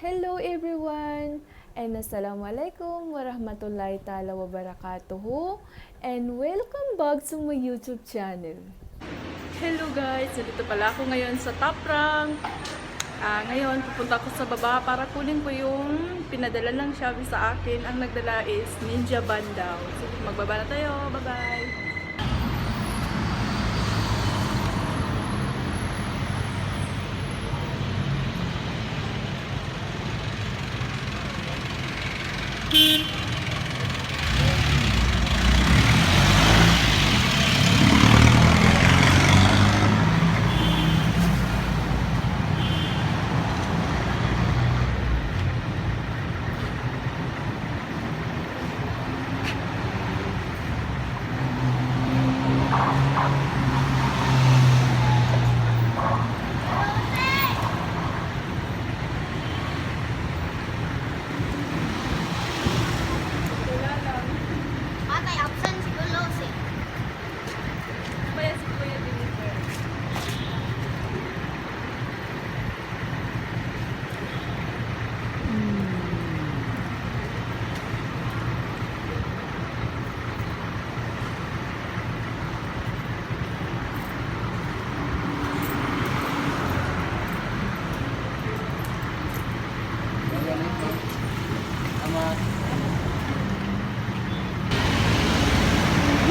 Hello everyone, and assalamualaikum warahmatullahi ta'ala wabarakatuhu, and welcome back to my YouTube channel. Hello guys, nandito pala ako ngayon sa top rank. Ngayon pupunta ako sa baba para kunin ko yung pinadala ng Shopee sa akin. Ang nagdala is Ninja Band daw. So magbaba na tayo, bye bye.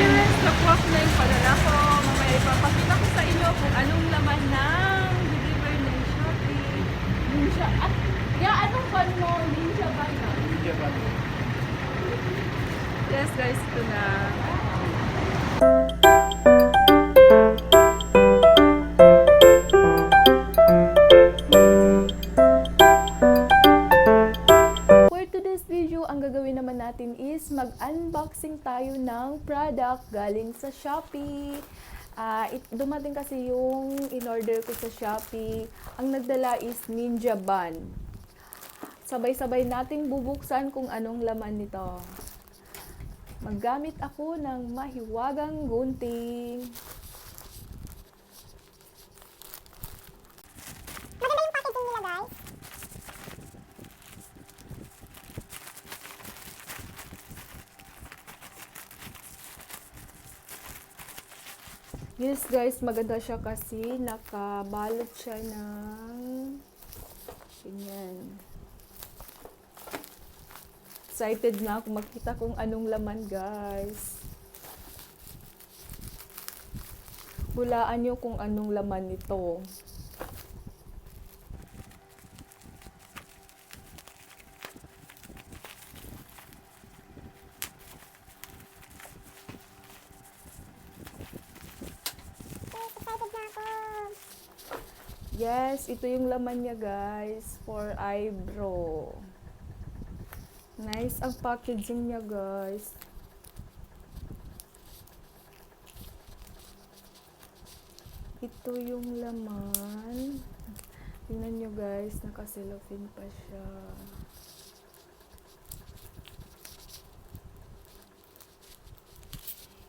Yes, nakuha ko na yung padala ko. Mamaya ipapakita ko sa inyo kung anong laman ng deliver ng Shopee. Ninja, anong ban mo? Ninja ban na? Ninja ban. Yes guys, ito na. Ang gagawin naman natin is mag-unboxing tayo ng product galing sa Shopee. Dumating kasi yung in-order ko sa Shopee. Ang nagdala is Ninja Band. Sabay-sabay nating bubuksan kung anong laman nito. Maggamit ako ng mahiwagang gunting. Yes guys, maganda siya kasi nakabalot siya ng ganyan. Excited na ako makita kung anong laman guys. Hulaan nyo kung anong laman nito. Yes, ito yung laman niya guys, for eyebrow. Nice ang packaging niya guys. Ito yung laman. Tingnan nyo guys, naka-cellophane pa siya.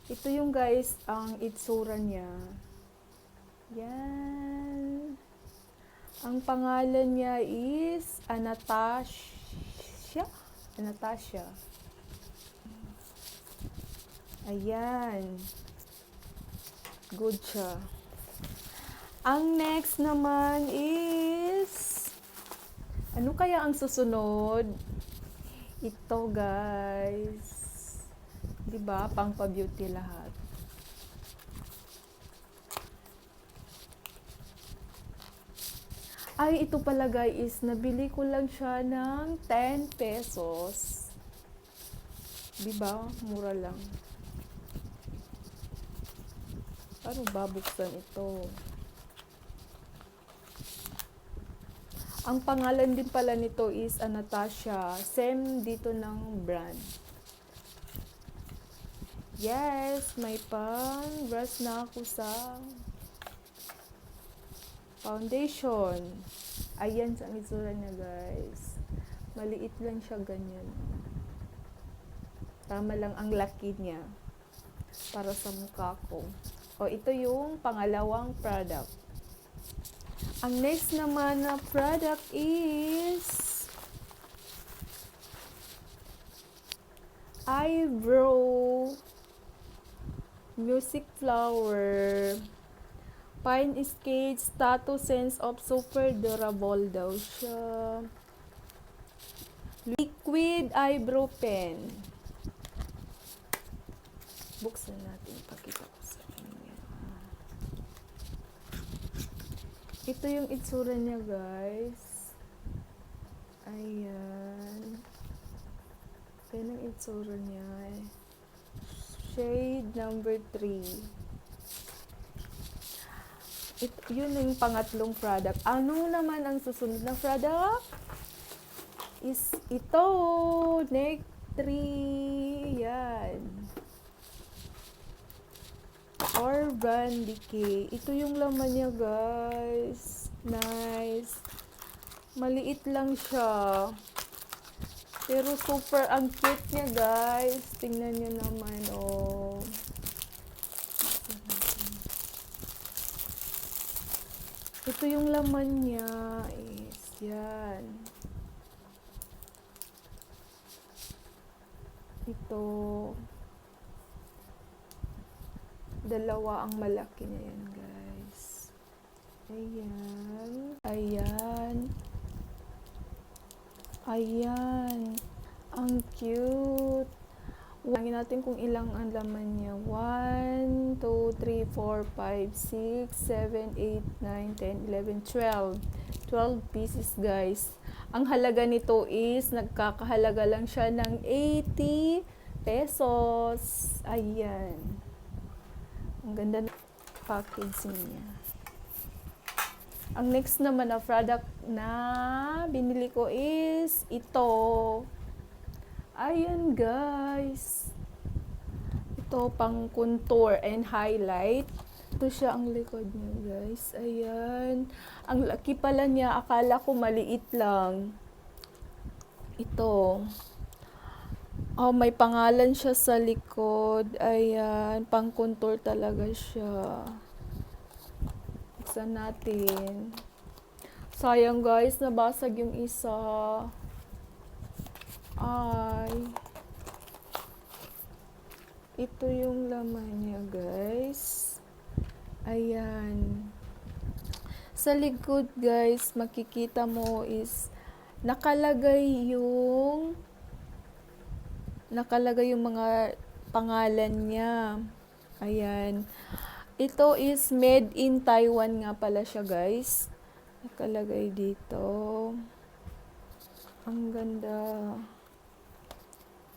Ito yung guys, ang itsura niya. Yan. Ang pangalan niya is Anastasia. Ayan. Good siya. Ang next naman is, ano kaya ang susunod? Ito guys. Diba? Pang pa-beauty lahat. Ay, ito pala guys, nabili ko lang siya ng 10 pesos. Diba? Mura lang. Paano babuksan ito? Ang pangalan din pala nito is Anastasia. Same dito ng brand. Yes, may pang brush na ako sa foundation. Ayan ang itsura niya guys. Maliit lang siya ganyan. Tama lang ang laki niya. Para sa mukha ko. O ito yung pangalawang product. Ang next naman na product is eyebrow, music flower, pine skates, tattoo sense of super durable daw siya. Liquid eyebrow pen. Buksan natin, pakita ko sa inyo. Ito yung itsura niya, guys. Ayan. Ayan ang itsura niya. Shade number 3. Yun yung pangatlong product. Ano naman ang susunod na product? Is ito. Neck 3. Yan. Urban Decay. Ito yung laman niya, guys. Nice. Maliit lang siya. Pero super ang cute niya, guys. Tingnan niyo naman, oh. Ito yung laman niya is yan. Ito. Dalawa ang malaki niya yan, guys. Ayan. Ayan. Ayan. Ang cute. Ulangin natin kung ilang ang laman niya. 1, 2, 3, 4, 5, 6, 7, 8, 9, 10, 11, 12. 12 pieces, guys. Ang halaga nito is, nagkakahalaga lang siya ng 80 pesos. Ayan. Ang ganda ng packaging niya. Ang next naman na product na binili ko is ito. Ayan, guys. Ito pang contour and highlight. Ito siya ang likod niya, guys. Ayan. Ang laki pala niya. Akala ko maliit lang. Ito. Oh, may pangalan siya sa likod. Ayan. Pang contour talaga siya. Buksan natin. Sayang, guys. Nabasag yung isa. Ay. Ito yung laman niya, guys. Ayan. Sa likod, guys, makikita mo is nakalagay yung mga pangalan niya. Ayan. Ito is made in Taiwan nga pala siya, guys. Nakalagay dito. Ang ganda.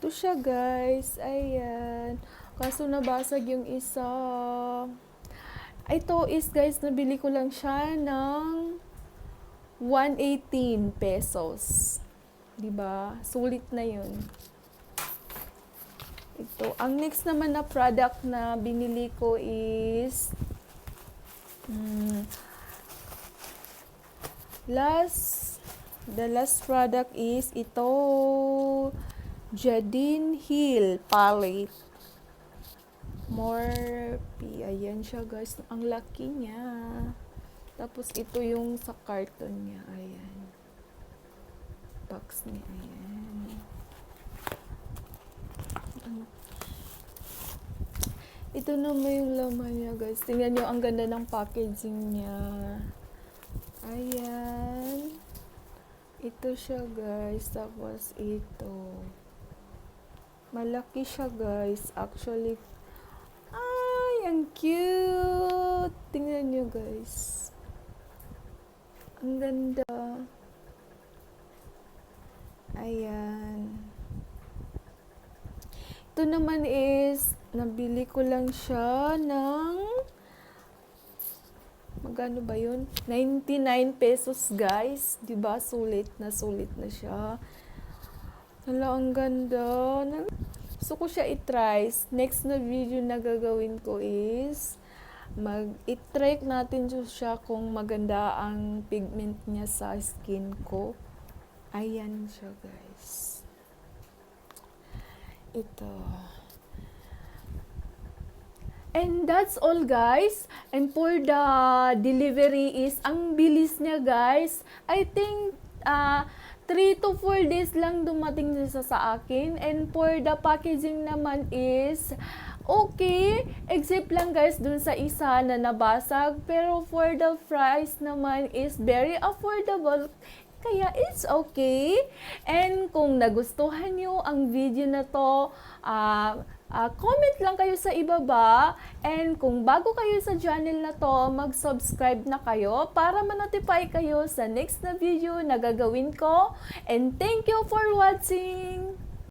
Ito siya, guys. Ayan. Kaso nabasag yung isa. Ito is, guys, nabili ko lang siya ng 118 pesos. Diba? Sulit na yun. Ito. Ang next naman na product na binili ko is the last product is ito. Jardine Hill palette. Morphe. Ayan siya, guys. Ang laki niya. Tapos ito yung sa carton niya. Ayan. Box niya. Ayan. Ito naman yung laman niya, guys. Tingnan nyo, ang ganda ng packaging niya. Ayan. Ito siya, guys. Tapos ito. Malaki siya, guys. Actually, ay, ang cute. Tingnan nyo, guys. Ang ganda. Ayan. Ito naman is, nabili ko lang siya ng, magkano ba yun? 99 pesos, guys. Diba? Sulit na siya. Hala, ang ganda. Gusto ko siya i-try. Next na video na gagawin ko is, i-try natin siya kung maganda ang pigment niya sa skin ko. Ayan siya, guys. Ito. And that's all, guys. And for the delivery is, ang bilis niya, guys. I think 3 to 4 days lang dumating siya sa akin. And for the packaging naman is okay. Except lang guys dun sa isa na nabasag. Pero for the price naman is very affordable. Kaya it's okay. And kung nagustuhan nyo ang video na to, comment lang kayo sa ibaba. And kung bago kayo sa channel na to, mag-subscribe na kayo para ma-notify kayo sa next na video na gagawin ko. And thank you for watching!